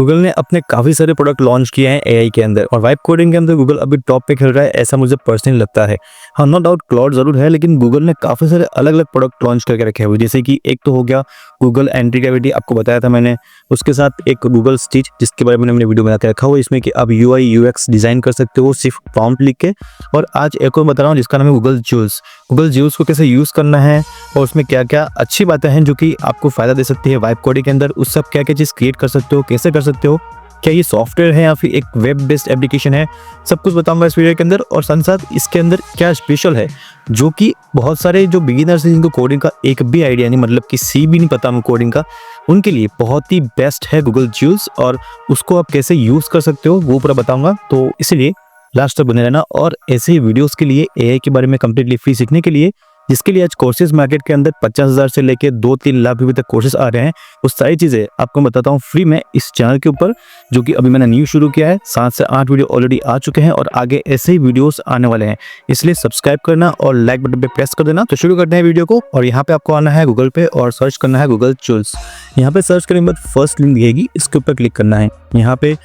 Google ने अपने काफ़ी सारे प्रोडक्ट लॉन्च किए हैं एआई के अंदर और वाइब कोडिंग के अंदर गूगल अभी टॉप पे खेल रहा है, ऐसा मुझे पर्सनली लगता है। हाँ, नो डाउट क्लाउड ज़रूर है, लेकिन गूगल ने काफ़ी सारे अलग-अलग प्रोडक्ट लॉन्च करके रखे हुए, जैसे कि एक तो हो गया गूगल एंटी ग्रेविटी, आपको बताया था मैंने। उसके साथ एक गूगल स्टिच, जिसके बारे में मैंने वीडियो बना के रखा हुआ, इसमें कि आप यूआई यूएक्स डिज़ाइन कर सकते हो सिर्फ प्रॉम्प्ट लिख के। और आज एक और बता रहा हूँ जिसका नाम है गूगल ज्यूल्स। गूगल ज्यूल्स को कैसे यूज़ करना है और उसमें क्या-क्या अच्छी बातें हैं जो कि आपको फ़ायदा दे सकती है वाइब कोडिंग के अंदर, उस सब क्या-क्या चीज़ क्रिएट कर सकते हो, कैसे कर सकते हो, क्या ये सॉफ्टवेयर है या फिर एक वेब बेस्ड एप्लीकेशन है, सब कुछ बताऊंगा इस वीडियो के अंदर। और साथ इसके अंदर क्या स्पेशल है जो कि बहुत सारे जो बिगिनर्स हैं जिनको कोडिंग का एक भी आइडिया नहीं, मतलब कि सी भी नहीं पता हमें कोडिंग का, उनके लिए बहुत ही बेस्ट है गूगल ज्यूल्स। और उसको आप कैसे यूज़ कर सकते हो वो पूरा बताऊंगा, तो इसलिए लास्ट तक बने रहना। और ऐसे ही वीडियोज़ के लिए एआई के बारे में कम्प्लीटली फ्री सीखने के लिए, जिसके लिए आज कोर्सेज मार्केट के अंदर 50,000 से लेके 2-3 लाख रुपए तक कोर्सेज आ रहे हैं, वो सारी चीज़ें आपको बताता हूँ फ्री में इस चैनल के ऊपर, जो कि अभी मैंने न्यू शुरू किया है। 7 से 8 वीडियो ऑलरेडी आ चुके हैं और आगे ऐसे ही वीडियोस आने वाले हैं, इसलिए सब्सक्राइब करना और लाइक बटन पे प्रेस कर देना। तो शुरू करते हैं वीडियो को। और यहाँ पे आपको आना है गूगल पे और सर्च करना है गूगल ज्यूल्स। यहाँ पे सर्च करने के बाद फर्स्ट लिंक दिखेगी, इसके ऊपर क्लिक करना है। यहाँ पे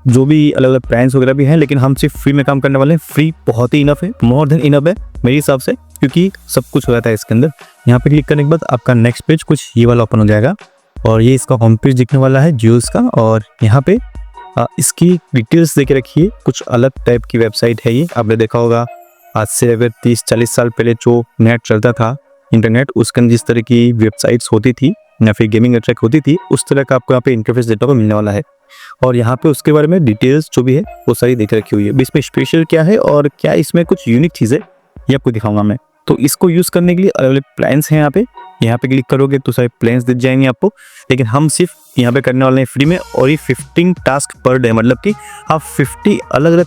जो भी अलग अलग प्लान्स वगैरह भी हैं, लेकिन हम सिर्फ फ्री में काम करने वाले हैं। फ्री बहुत ही इनफ है, मोर देन इनफ है मेरे हिसाब से, क्योंकि सब कुछ हो जाता है इसके अंदर। यहाँ पे क्लिक करने के बाद आपका नेक्स्ट पेज कुछ ये वाला ओपन हो जाएगा और ये इसका होम पेज दिखने वाला है ज्यूल्स का। और यहाँ पे इसकी डिटेल्स देके रखिए, कुछ अलग टाइप की वेबसाइट है ये। आपने देखा होगा आज से अगर 30-40 साल पहले जो नेट चलता था इंटरनेट, उसके अंदर जिस तरह की वेबसाइट्स होती थी या फिर गेमिंग वेबसाइट होती थी, उस तरह का आपको यहाँ पे इंटरफेस देखने को मिलने वाला है। और यहाँ पे उसके बारे में डिटेल्स जो भी है वो सारी देख रखी हुई है। इसमें स्पेशल क्या है और क्या इसमें कुछ यूनिक चीज़ है, ये आपको दिखाऊंगा मैं। तो इसको यूज़ करने के लिए अलग अलग प्लान्स हैं। यहाँ पे क्लिक करोगे तो सारे प्लान्स दिख जाएंगे आपको, लेकिन हम सिर्फ यहाँ पे करने वाले हैं फ्री में। और ये 15 टास्क पर डे, मतलब कि आप 15 अलग अलग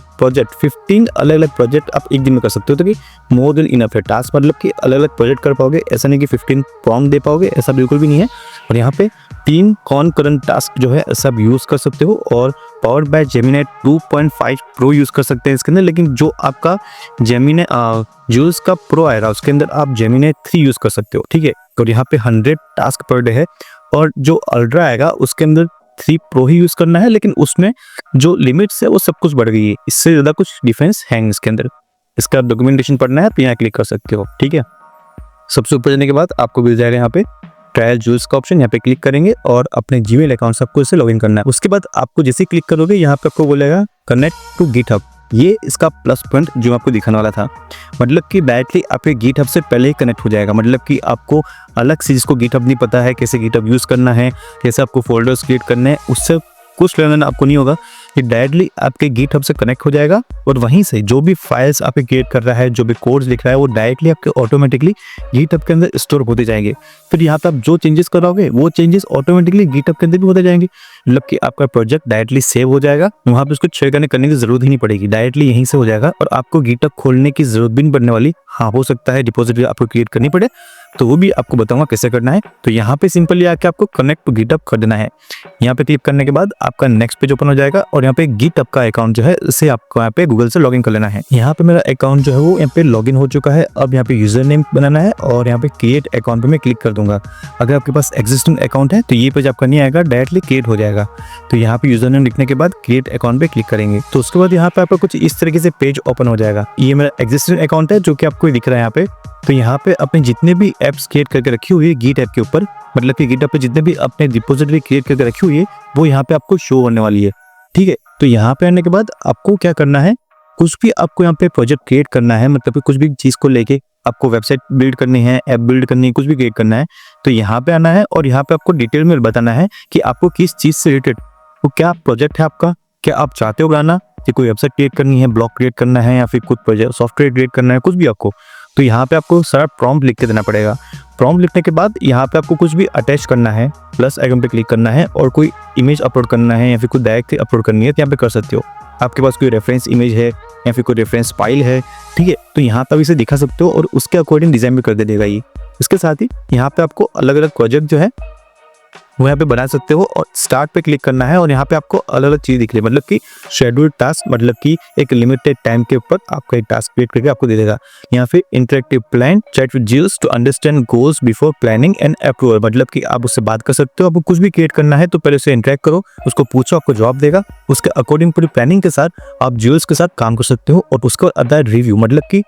प्रोजेक्ट आप एक दिन में कर सकते हो। तो कि मोर देन इनफ है टास्क, मतलब कि अलग अलग प्रोजेक्ट कर पाओगे, ऐसा नहीं कि 15 प्रॉम्प्ट दे पाओगे, ऐसा बिल्कुल भी नहीं है। और यहाँ पे 3 कॉन्करेंट टास्क जो है सब यूज़ कर सकते हो और powered by Gemini 2.5 pro use कर सकते हैं इसके अंदर। लेकिन जो आपका जेमिनी ज्यूल्स का प्रो आएगा उसके अंदर आप जेमिनी 3 यूज़ कर सकते हो, ठीक है। और यहाँ पे 100 टास्क पर डे है। और जो अल्ट्रा आएगा उसके अंदर 3 प्रो ही यूज़ करना है, लेकिन उसमें जो लिमिट्स है वो सब कुछ बढ़ गई है, इससे ज़्यादा कुछ डिफरेंस है इसके अंदर। इसका डॉक्यूमेंटेशन पढ़ना है तो यहाँ क्लिक कर सकते हो, ठीक है। सबसे ऊपर जाने के बाद आपको मिल जाएगा यहाँ पे ट्रायल ज्यूल्स का ऑप्शन, यहाँ पे क्लिक करेंगे और अपने जीमेल अकाउंट सबको इससे लॉगिन करना है। उसके बाद आपको जैसे ही क्लिक करोगे यहाँ पे आपको बोलेगा कनेक्ट टू गिटहब। ये इसका प्लस पॉइंट जो आपको दिखाने वाला था, मतलब कि डायरेक्टली आपके गिटहब से पहले ही कनेक्ट हो जाएगा। मतलब कि आपको अलग से जिसको गिटहब नहीं पता है, कैसे गिटहब यूज़ करना है, कैसे आपको फोल्डर्स क्रिएट करने हैं, उससे कुछ लेना आपको नहीं होगा। ये डायरेक्टली आपके गिटहब से कनेक्ट हो जाएगा और वहीं से जो भी फाइल्स आपके क्रिएट कर रहा है, जो भी कोड्स लिख रहा है, वो डायरेक्टली आपके ऑटोमेटिकली गिटहब के अंदर स्टोर होते जाएंगे। फिर यहाँ पे आप जो चेंजेस कराओगे वो चेंजेस ऑटोमेटिकली गिटहब के अंदर भी होते जाएंगे, मतलब कि आपका प्रोजेक्ट डायरेक्टली सेव हो जाएगा। वहाँ पे उसको छेड़खानी करने की जरूरत ही नहीं पड़ेगी, डायरेक्टली यहीं से हो जाएगा और आपको गिटहब खोलने की जरूरत भी नहीं पड़ने वाली। हाँ, हो सकता है डिपॉजिटरी आपको क्रिएट करनी पड़े, तो वो भी आपको बताऊंगा कैसे करना है। तो यहाँ पे सिंपली आके आपको कनेक्ट टू गिटहब कर देना है। यहाँ पे क्लिक करने के बाद आपका नेक्स्ट पेज ओपन हो जाएगा और यहाँ पे गिटहब का अकाउंट जो है इसे आपको यहाँ पे गूगल से लॉगिन कर लेना है। यहाँ पे मेरा अकाउंट जो है वो यहाँ पे लॉगिन हो चुका है। अब यहाँ पे यूजर नेम बनाना है और यहाँ पे क्रिएट अकाउंट पे मैं क्लिक कर दूंगा। अगर आपके पास एग्जिस्टिंग अकाउंट है तो ये पेज आपका नहीं आएगा, डायरेक्टली क्रिएट हो जाएगा। तो यहाँ पे यूजर नेम लिखने के बाद क्रिएट अकाउंट पे क्लिक करेंगे तो उसके बाद यहाँ पे आपका कुछ इस तरीके से पेज ओपन हो जाएगा। ये मेरा एग्जिस्टिंग अकाउंट है जो कि आपको दिख रहा है यहाँ पे। तो यहाँ पे अपने जितने भी एप्स क्रिएट करके रखी हुई है गिटहब के ऊपर, मतलब कि गिटहब पे जितने भी अपने रिपोजिटरी क्रिएट करके रखी हुई है वो यहाँ पे आपको शो होने वाली है, ठीक है। तो यहाँ पे आने के बाद आपको क्या करना है, कुछ भी आपको यहाँ पे प्रोजेक्ट क्रिएट करना है, मतलब कि कुछ भी चीज़ को लेके आपको वेबसाइट बिल्ड करनी है, ऐप बिल्ड करनी है, कुछ भी क्रिएट करना है, तो यहाँ पे आना है और यहाँ पे आपको डिटेल में बताना है कि आपको किस चीज़ से रिलेटेड, वो क्या प्रोजेक्ट है आपका, क्या आप चाहते हो बनाना, कि कोई वेबसाइट क्रिएट करनी है, ब्लॉग क्रिएट करना है या फिर कुछ प्रोजेक्ट सॉफ्टवेयर क्रिएट करना है, कुछ भी आपको। तो यहाँ पे आपको सारा प्रॉम्प्ट लिख के देना पड़ेगा। प्रॉम्प्ट लिखने के बाद यहाँ पे आपको कुछ भी अटैच करना है, प्लस आइकन पे क्लिक करना है और कोई इमेज अपलोड करना है या फिर कोई डायरेक्ट अपलोड करनी है तो यहाँ पे कर सकते हो। आपके पास कोई रेफरेंस इमेज है या फिर कोई रेफरेंस फाइल है, ठीक है, तो यहाँ पे इसे दिखा सकते हो और उसके अकॉर्डिंग डिजाइन भी कर दे देगा ये। इसके साथ ही यहाँ पे आपको अलग अलग प्रोजेक्ट जो है वो यहाँ पे बना सकते हो और स्टार्ट पे क्लिक करना है और यहाँ पे आपको अलग अलग चीज़ दिख रही है, मतलब कि शेड्यूल्ड टास्क, मतलब कि एक लिमिटेड टाइम के ऊपर आपका एक टास्क क्रिएट करके आपको दे देगा। यहाँ पे interactive plan, chat with Jules to understand goals before planning and approval, मतलब कि आप उससे बात कर सकते हो। आपको कुछ भी क्रिएट करना है तो पहले उससे इंटरेक्ट करो, उसको पूछो, आपको जवाब देगा। उसके अकॉर्डिंग पूरी प्लानिंग के साथ आप जील्स के साथ काम कर सकते हो। और उसके बाद आता है रिव्यू, मतलब कि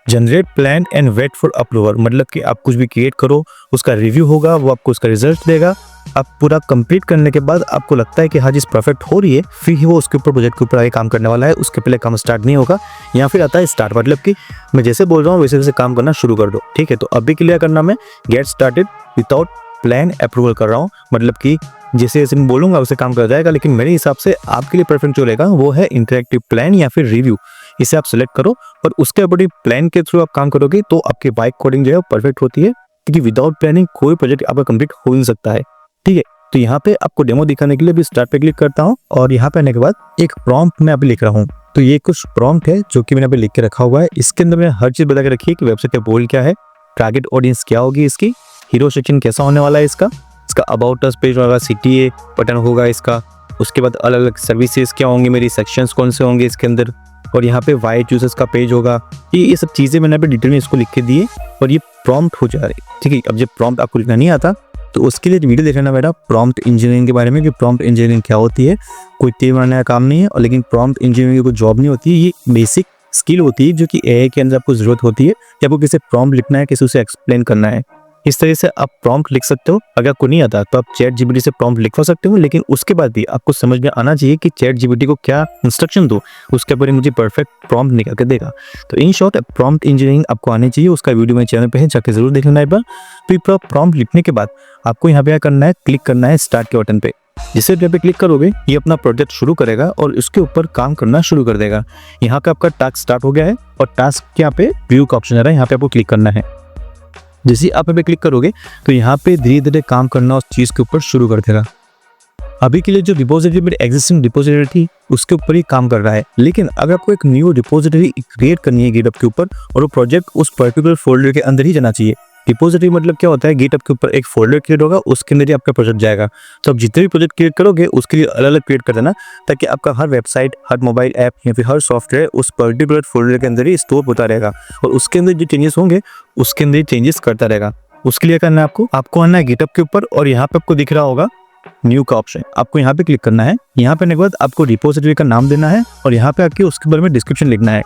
generate plan and wait for approval, मतलब कि आप कुछ भी क्रिएट करो, उसका रिव्यू होगा, वो आपको उसका रिजल्ट देगा। आप पूरा कंप्लीट करने के बाद आपको लगता है कि हाँ चीज़ परफेक्ट हो रही है, फिर ही वो उसके ऊपर प्रोजेक्ट के ऊपर आगे काम करने वाला है, उसके पहले काम स्टार्ट नहीं होगा। या फिर आता है स्टार्ट, मतलब कि मैं जैसे बोल रहा हूँ वैसे वैसे काम करना शुरू कर दो, ठीक है। तो अभी के लिए करना, मैं get started without plan approval कर रहा हूँ, मतलब कि जैसे जैसे मैं बोलूँगा वैसे काम कर जाएगा। लेकिन मेरे हिसाब से आपके लिए परफेक्ट जो रहेगा वो है इंटरेक्टिव प्लान या फिर रिव्यू। इसे आप सेलेक्ट करो और उसके ऊपर प्लान के थ्रू आप काम करोगे तो आपकी बाइक कोडिंग जो है वो परफेक्ट होती है, क्योंकि विदाउट प्लानिंग कोई प्रोजेक्ट आपका कंप्लीट हो नहीं सकता है, ठीक है। तो यहाँ पे आपको डेमो दिखाने के लिए भी स्टार्ट पे क्लिक करता हूँ और यहाँ पे आने के बाद एक प्रॉम्प्ट मैं अभी लिख रहा हूँ। तो ये कुछ प्रॉम्प्ट है जो कि मैंने अभी लिख के रखा हुआ है। इसके अंदर मैंने हर चीज़ बता के रखी है कि वेबसाइट का गोल क्या है, टारगेट ऑडियंस क्या होगी इसकी, हीरो सेक्शन कैसा होने वाला है इसका अबाउट अस पेज होगा, CTA बटन होगा इसका। उसके बाद अलग अलग सर्विसेज क्या होंगी, मेरी सेक्शंस कौन से होंगे इसके अंदर, और यहाँ पे वाइट यूजर्स का पेज होगा। ये सब चीज़ें मैंने अभी डिटेल में इसको लिख के दिए और ये प्रॉम्प्ट हो जा रही है, ठीक है। अब जब प्रॉम्प्ट आपको लिखना नहीं आता तो उसके लिए वीडियो देखना मेरा प्रॉम्प्ट इंजीनियरिंग के बारे में, कि प्रॉम्प्ट इंजीनियरिंग क्या होती है। कोई तीर मारने का काम नहीं है, और लेकिन प्रॉम्प्ट इंजीनियरिंग की कोई जॉब नहीं होती है, ये बेसिक स्किल होती है जो कि AI के अंदर आपको जरूरत होती है कि आपको किसे प्रॉम्प्ट लिखना है, किसे उसे एक्सप्लेन करना है। इस तरह से आप प्रॉम्प्ट लिख सकते हो। अगर आपको नहीं आता तो आप चैट जीपीटी से प्रॉम्प्ट लिखवा सकते हो, लेकिन उसके बाद भी आपको समझ में आना चाहिए कि चैट जीपीटी को क्या इंस्ट्रक्शन दो, उसके ऊपर मुझे परफेक्ट प्रॉम्प्ट निकाल के देगा। तो इन शॉर्ट प्रॉम्प्ट इंजीनियरिंग आपको आनी चाहिए, उसका वीडियो मेरे चैनल पे है, जाके जरूर देख लेना एक बार। तो प्रॉम्प्ट लिखने के बाद आपको यहाँ पे क्या करना है, क्लिक करना है स्टार्ट के बटन पे। जिसे जब पे क्लिक करोगे ये अपना प्रोजेक्ट शुरू करेगा और इसके ऊपर काम करना शुरू कर देगा। यहाँ पे आपका टास्क स्टार्ट हो गया है और टास्क के यहाँ पे व्यू का ऑप्शन आ रहा है, यहाँ पे आपको क्लिक करना है। जैसे आप पे क्लिक करोगे तो यहाँ पे धीरे धीरे काम करना उस चीज़ के ऊपर शुरू कर देगा। अभी के लिए जो रिपोजिटरी मेरी एग्जिस्टिंग रिपोजिटरी थी उसके ऊपर ही काम कर रहा है, लेकिन अगर आपको एक न्यू रिपोजिटरी क्रिएट करनी है गिटहब के ऊपर, और वो प्रोजेक्ट उस पर्टिकुलर फोल्डर के अंदर ही जाना चाहिए। रिपोजिटरी मतलब क्या होता है, गिटहब के ऊपर एक फोल्डर क्रिएट होगा, उसके अंदर ही आपका प्रोजेक्ट जाएगा। तो आप जितने भी प्रोजेक्ट क्रिएट करोगे उसके लिए अलग अलग क्रिएट कर देना, ताकि आपका हर वेबसाइट, हर मोबाइल ऐप या फिर हर सॉफ्टवेयर उस पर्टिकुलर फोल्डर के अंदर ही स्टोर होता रहेगा, और उसके अंदर जो चेंजेस होंगे उसके अंदर ही चेंजेस करता रहेगा। उसके लिए करना है आपको आना है गिटहब के ऊपर, और यहाँ पे आपको दिख रहा होगा न्यू का ऑप्शन, आपको यहाँ पे क्लिक करना है। यहाँ पे आने के बाद आपको रिपोजिटरी का नाम देना है और यहाँ पे आके उसके बारे में डिस्क्रिप्शन लिखना है।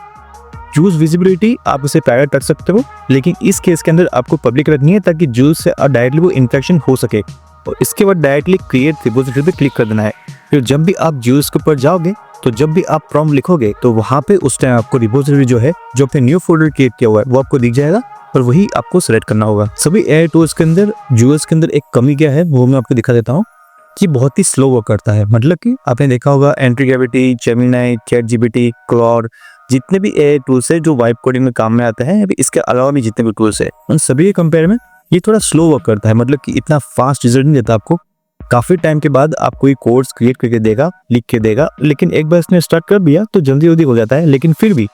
चूज विजिबिलिटी आप उसे प्राइवेट रख सकते हो, लेकिन इस केस के अंदर आपको पब्लिक रखनी है ताकि यूज से डायरेक्टली वो इंटरेक्शन हो सके। और इसके बाद डायरेक्टली क्रिएट रिपोजिटरी पे क्लिक कर देना है। फिर जब भी आप यूज के ऊपर जाओगे तो जब भी आप प्रॉम्प्ट लिखोगे तो वहाँ पे उस टाइम आपको रिपोजिटरी जो है, जो अपने न्यू फोल्डर क्रिएट किया हुआ है, वो आपको दिख जाएगा और वही आपको सेलेक्ट करना होगा। सभी AI टूल्स के अंदर यूएस के अंदर एक कमी क्या है वो मैं आपको दिखा देता हूँ, कि बहुत ही स्लो वर्क करता है। मतलब कि आपने देखा होगा entry gravity, Gemini, chat GPT, Claude, जितने भी AI टूल्स है जो वाइब कोडिंग में काम में आते हैं, अभी इसके अलावा भी जितने भी टूल्स है उन सभी के कंपेयर में ये थोड़ा स्लो वर्क करता है। मतलब कि इतना फास्ट रिजल्ट नहीं देता आपको। काफी टाइम के बाद आपको ये कोड्स क्रिएट करके देगा, लिख के देगा, लेकिन एक बार इसने स्टार्ट कर दिया तो जल्दी जल्दी हो जाता है। लेकिन फिर भी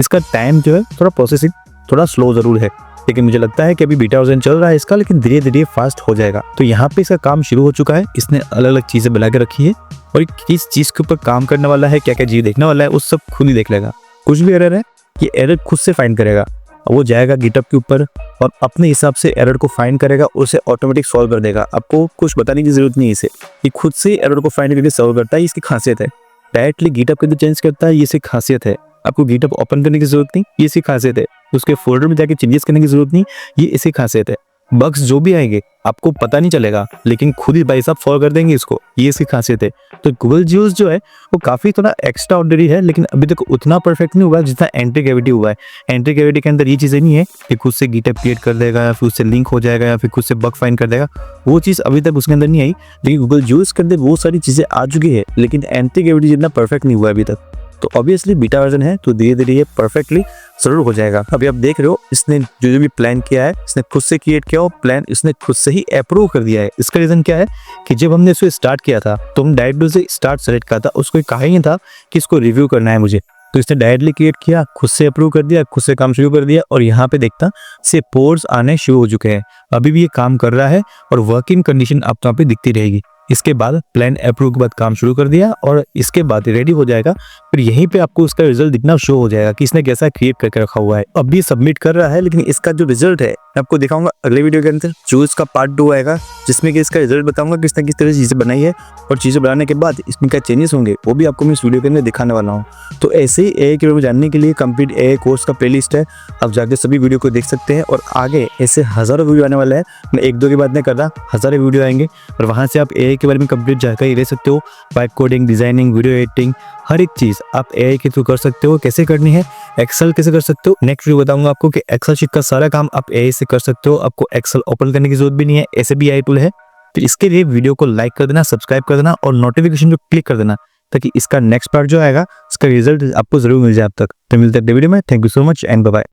इसका टाइम जो है थोड़ा प्रोसेसिंग थोड़ा स्लो जरूर है, लेकिन मुझे लगता है कि अभी बीटा वर्जन चल रहा है इसका, लेकिन धीरे धीरे फास्ट हो जाएगा। तो यहाँ पे इसका काम शुरू हो चुका है, इसने अलग अलग चीजें बना के रखी है, और किस चीज के ऊपर काम करने वाला है, क्या क्या चीज देखने वाला है, वो सब खुद ही देख लेगा। कुछ भी एरर है ये एरर खुद से फाइंड करेगा, वो जाएगा गिटहब के ऊपर और अपने हिसाब से एरर को फाइंड करेगा, उसे ऑटोमेटिक सॉल्व कर देगा। आपको कुछ बताने की जरूरत नहीं है इसे, ये खुद से एरर को फाइंड करके सॉल्व करता है। इसकी खासियत है, डायरेक्टली गिटहब के अंदर चेंज करता है, ये इसकी खासियत है। आपको गिटहब ओपन करने की जरूरत नहीं, ये इसकी खासियत है। उसके फोल्डर में जाके चेंजेस करने की जरूरत नहीं, ये इसकी खासियत है। बग्स जो भी आएंगे आपको पता नहीं चलेगा, लेकिन खुद ही भाई साहब फॉलो कर देंगे इसको, ये इसकी खासियत है। तो गूगल जीओस जो है वो काफी थोड़ा एक्स्ट्रा ऑर्डिनरी है, लेकिन अभी तक उतना परफेक्ट नहीं हुआ जितना एंट्री ग्रेविटी हुआ है। एंट्री ग्रेविटी के अंदर ये चीजें नहीं है कि खुद से गिटहब क्रिएट कर देगा या फिर उससे लिंक हो जाएगा या फिर खुद से बग फाइंड कर देगा, वो चीज अभी तक उसके अंदर नहीं आई। लेकिन गूगल जीओस के अंदर वो सारी चीजें आ चुकी है, लेकिन एंट्री ग्रेविटी जितना परफेक्ट नहीं हुआ अभी तक। तो ऑब्वियसली बीटा वर्जन है तो धीरे धीरे ये परफेक्टली जरूर हो जाएगा। अभी आप देख रहे हो इसने जो भी प्लान किया है इसने खुद से क्रिएट किया, और प्लान इसने खुद से ही अप्रूव कर दिया है। इसका रीजन क्या है कि जब हमने इसको स्टार्ट किया था तो हम डायरेक्टली से स्टार्ट सेलेक्ट किया था, उसको कहा ही नहीं था कि इसको रिव्यू करना है मुझे। तो इसने डायरेक्टली क्रिएट किया, खुद से अप्रूव कर दिया, खुद से काम शुरू कर दिया और यहाँ पे देखता से पोर्स आने शुरू हो चुके हैं। अभी भी ये काम कर रहा है और वर्किंग कंडीशन आपको यहाँ पे दिखती रहेगी। इसके बाद प्लान अप्रूव के बाद काम शुरू कर दिया और इसके बाद रेडी हो जाएगा। फिर यहीं पे आपको उसका रिजल्ट दिखना शो हो जाएगा कि इसने कैसा क्रिएट करके रखा हुआ है। अब ये सबमिट कर रहा है, लेकिन इसका जो रिजल्ट है मैं आपको दिखाऊंगा अगले वीडियो के अंदर, जो इसका पार्ट 2 आएगा, जिसमें कि इसका रिजल्ट बताऊंगा कि इसने किस तरह से चीज़ें बनाई है और चीज़ें बनाने के बाद इसमें क्या चेंजेस होंगे वो भी आपको मैं इस वीडियो के अंदर दिखाने वाला हूँ। तो ऐसे ही एआई के बारे में जानने के लिए कंप्लीट एआई कोर्स का प्लेलिस्ट है, आप जाके सभी वीडियो को देख सकते हैं। और आगे ऐसे हज़ारों वीडियो आने वाला है, मैं एक दो की बात नहीं कर रहा, हज़ारों वीडियो आएंगे और वहाँ से आप एआई के बारे में कंप्लीट जानकारी ले सकते हो। Vibe coding, designing, video editing, हर एक चीज़ आप एआई के थ्रू कर सकते हो। कैसे करनी है, एक्सेल कैसे कर सकते हो, नेक्स्ट वीडियो बताऊंगा आपको कि एक्सेल शीट का सारा काम आप एआई से कर सकते हो। आपको एक्सेल ओपन करने की जरूरत भी नहीं है, ऐसे भी एआई टूल है। तो इसके लिए वीडियो को लाइक कर देना, सब्सक्राइब कर देना और नोटिफिकेशन को क्लिक कर देना, ताकि इसका नेक्स्ट पार्ट जो आएगा उसका रिजल्ट आपको जरूर मिल जाए। अब तक तो मिलते हैं वीडियो में। Thank you so much and bye bye.